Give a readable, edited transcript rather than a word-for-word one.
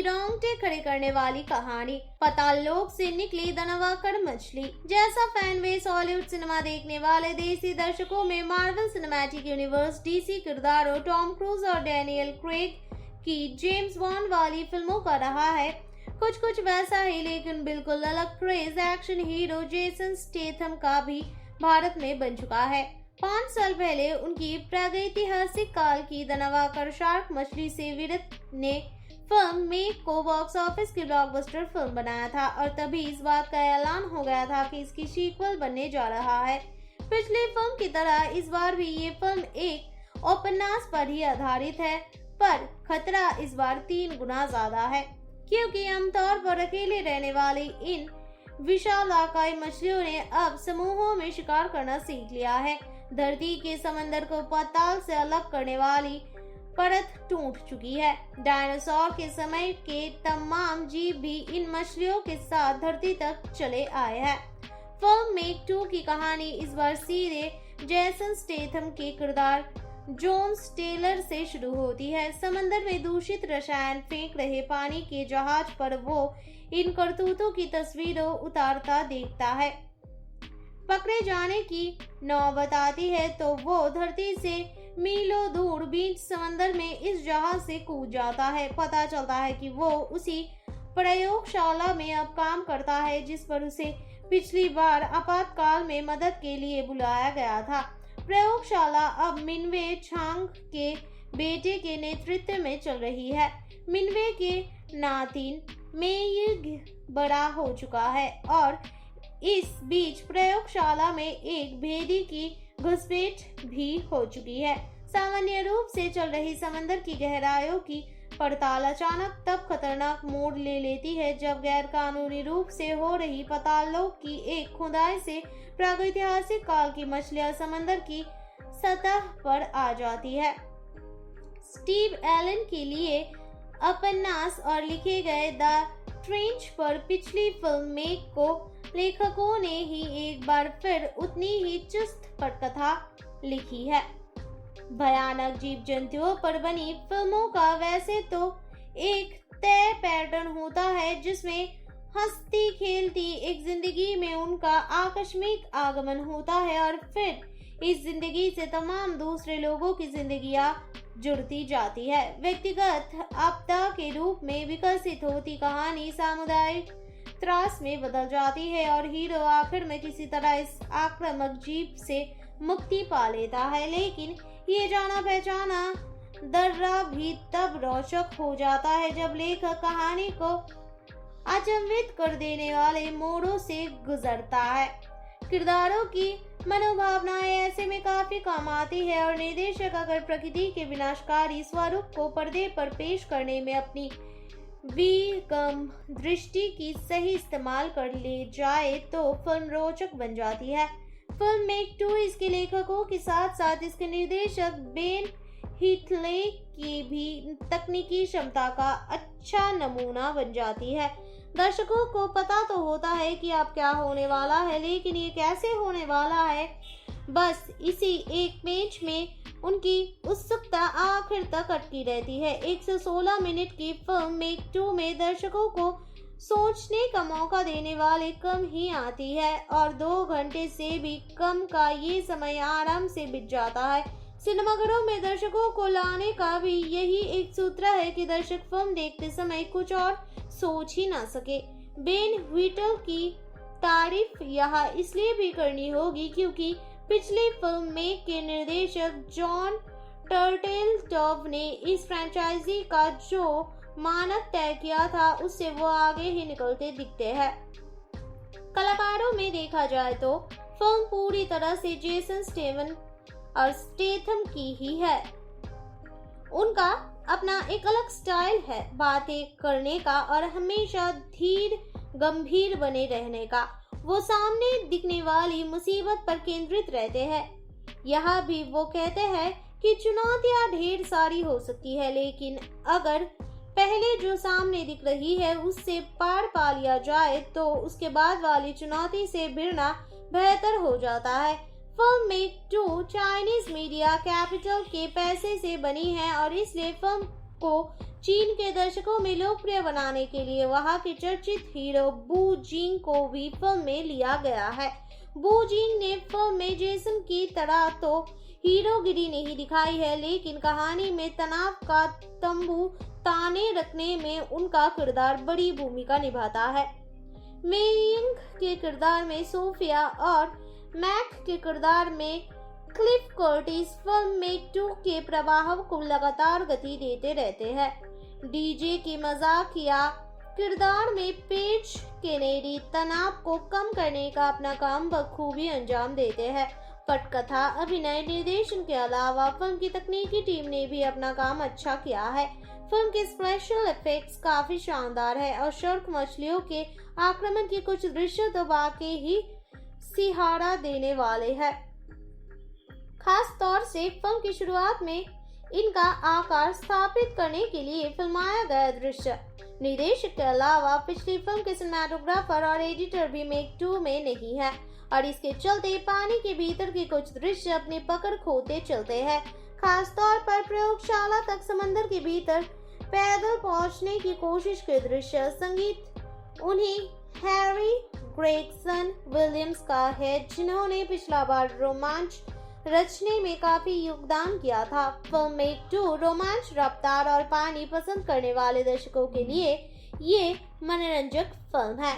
रोंगटे खड़े करने वाली कहानी। पाताल लोक से निकली दनावाकर मछली जैसा फैन बेस हॉलीवुड सिनेमा देखने वाले देसी दर्शकों में मार्वल सिनेमैटिक यूनिवर्स डीसी किरदारों टॉम क्रूज और डैनियल क्रेग की जेम्स बॉन्ड वाली फिल्मों का रहा है। कुछ वैसा ही लेकिन बिल्कुल अलग craze action hero Jason Statham का भी भारत में बन चुका है। 5 साल पहले उनकी प्रागैतिहासिक काल की दनावाकर शार्क मछली से विरत ने फिल्म मेक को बॉक्स ऑफिस की ब्लॉकबस्टर फिल्म बनाया था और तभी इस बात का ऐलान हो गया था कि इसकी सीक्वल बनने जा रहा है। पिछली फिल्म की तरह इस बार भी ये फिल्म एक उपन्यास पर ही आधारित है, पर खतरा इस बार 3 गुना ज्यादा है क्योंकि आमतौर पर अकेले रहने वाली इन विशालाकाय मछलियों ने अब समूहों में शिकार करना सीख लिया है। धरती के समंदर को पाताल से अलग करने वाली परत टूट चुकी है। डायनासोर के समय के तमाम जीव भी इन मछलियों के साथ धरती तक चले आए हैं। फिल्म मेक 2 की कहानी इस बार सीधे जेसन स्टेथम के किरदार जोन्स टेलर से शुरू होती है। समंदर में दूषित रसायन फेंक रहे पानी के जहाज पर वो इन करतूतों की तस्वीरों उतारता देखता है। पकड़े जाने की नौबत आती है तो वो धरती से मीलों दूर बीच समंदर में इस जहाज से कूद जाता है। पता चलता है कि वो उसी प्रयोगशाला में अब काम करता है जिस पर उसे पिछली बार आपातकाल में मदद के लिए बुलाया गया था। प्रयोगशाला अब मिनवे छांग के बेटे के नेतृत्व में चल रही है। मिनवे के नातिन मेयिग बड़ा हो चुका है और इस बीच प्रयोगशाला में एक भेदी की घुसपैठ भी हो चुकी है। सामान्य रूप से चल रही समंदर की गहराइयों की पड़ताल अचानक तब खतरनाक मोड़ ले लेती है जब गैर कानूनी रूप से हो रही पाताललोक की एक खुदाई से प्रागैतिहासिक काल की मछलियां समंदर की सतह पर आ जाती है। स्टीव एलन के लिए उपन्यास और लिखे गए द ट्रेंच पर पिछली फिल्म मेक को लेखकों ने ही एक बार फिर उतनी ही चुस्त पटकथा लिखी है। भयानक जीव जंतुओं पर बनी फिल्मों का वैसे तो एक तय पैटर्न होता है जिसमें हंसती खेलती एक जिंदगी में उनका आकस्मिक आगमन होता है और फिर इस जिंदगी से तमाम दूसरे लोगों की जिंदगियां जुड़ती जाती है। व्यक्तिगत आपदा के रूप में विकसित होती कहानी सामुदायिक त्रास में बदल जाती है और हीरो आखिर में किसी तरह इस आक्रामक जीव से मुक्ति पा लेता है। लेकिन ये जाना पहचाना दर्रा भी तब रोचक हो जाता है जब लेखक कहानी को अचंभित कर देने वाले मोड़ों से गुजरता है। किरदारों की मनोभावनाएं ऐसे में काफी काम आती है और निर्देशक अगर प्रकृति के विनाशकारी स्वरूप को पर्दे पर पेश करने में अपनी विकम दृष्टि की सही इस्तेमाल कर ले जाए तो फिल्म रोचक बन जाती है। फिल्म मेक 2 इसके लेखकों के साथ साथ इसके निर्देशक बेन हिथले की भी तकनीकी क्षमता का अच्छा नमूना बन जाती है। दर्शकों को पता तो होता है कि अब क्या होने वाला है, लेकिन ये कैसे होने वाला है, बस इसी एक पेज में उनकी उत्सुकता आखिर तक अटकी रहती है। 116 मिनट की फिल्म मेक 2 में दर्शकों को सोचने का मौका देने वाले कम ही आती है और 2 घंटे से भी कम का ये समय आराम से बीत जाता है। सिनेमाघरों में दर्शकों को लाने का भी यही एक सूत्र है कि दर्शक फिल्म देखते समय कुछ और सोच ही ना सके। बेन व्हीटल की तारीफ यहाँ इसलिए भी करनी होगी क्योंकि पिछली फिल्म मेक के निर्देशक जॉन टर्टलस्टॉव ने इस फ्रेंचाइजी का जो मानक तय किया था उससे वो आगे ही निकलते दिखते हैं। कलाकारों में देखा जाए तो फिल्म पूरी तरह से जेसन स्टेथम की ही है। उनका अपना एक अलग स्टाइल है बातें करने का और हमेशा धीर गंभीर बने रहने का। वो सामने दिखने वाली मुसीबत पर केंद्रित रहते हैं। यहाँ भी वो कहते हैं कि चुनौतियाँ ढेर सारी हो सकती है, लेकिन अगर पहले जो सामने दिख रही है उससे पार पा लिया जाए तो उसके बाद वाली चुनौती से भिड़ना बेहतर हो जाता है। Film make 2 Chinese media capital के पैसे से बनी है और इसलिए फिल्म को चीन के दर्शकों में लोकप्रिय बनाने के लिए वहां के चर्चित हीरो बू जिंग को भी फिल्म में लिया गया है। बू जिंग ने फिल्म में जेसन की तरह तो हीरोगिरी नहीं दिखाई है, लेकिन कहानी में तनाव का तंबू ताने रखने में उनका किरदार बड़ी भूमिका निभाता है। मेइंग के किरदार में सोफिया और मैक के किरदार में क्लिफ कर्टिस फिल्म में 2 के प्रभाव को लगातार गति देते रहते हैं। डीजे की मजाकिया किरदार में पेज केनेडी तनाव को कम करने का अपना काम बखूबी अंजाम देते हैं। पटकथा, अभिनय, निर्देशन के अलावा फिल्म की तकनीकी टीम ने भी अपना काम अच्छा किया है। फिल्म के स्पेशल इफेक्ट्स काफी शानदार है और शार्क मछलियों के आक्रमण के कुछ दृश्य तो वाकई ही सिहारा देने वाले हैं। खास तौर से फिल्म की शुरुआत में इनका आकार स्थापित करने के लिए फिल्माया गया दृश्य। निर्देशक के अलावा पिछली फिल्म के सिनेमेटोग्राफर और एडिटर भी मेक 2 में नहीं है और इसके चलते पानी के भीतर के कुछ दृश्य अपनी पकड़ खोते चलते हैं। खास तौर पर प्रयोगशाला तक समंदर के भीतर पैदल पहुंचने की कोशिश के दृश्य। संगीत उन्हीं हैरी ग्रेगसन विलियम्स का है, जिन्होंने पिछला बार रोमांच रचने में काफी योगदान किया था। फिल्म मेक 2 रोमांच, रफ्तार और पानी पसंद करने वाले दर्शकों के लिए ये मनोरंजक फिल्म है।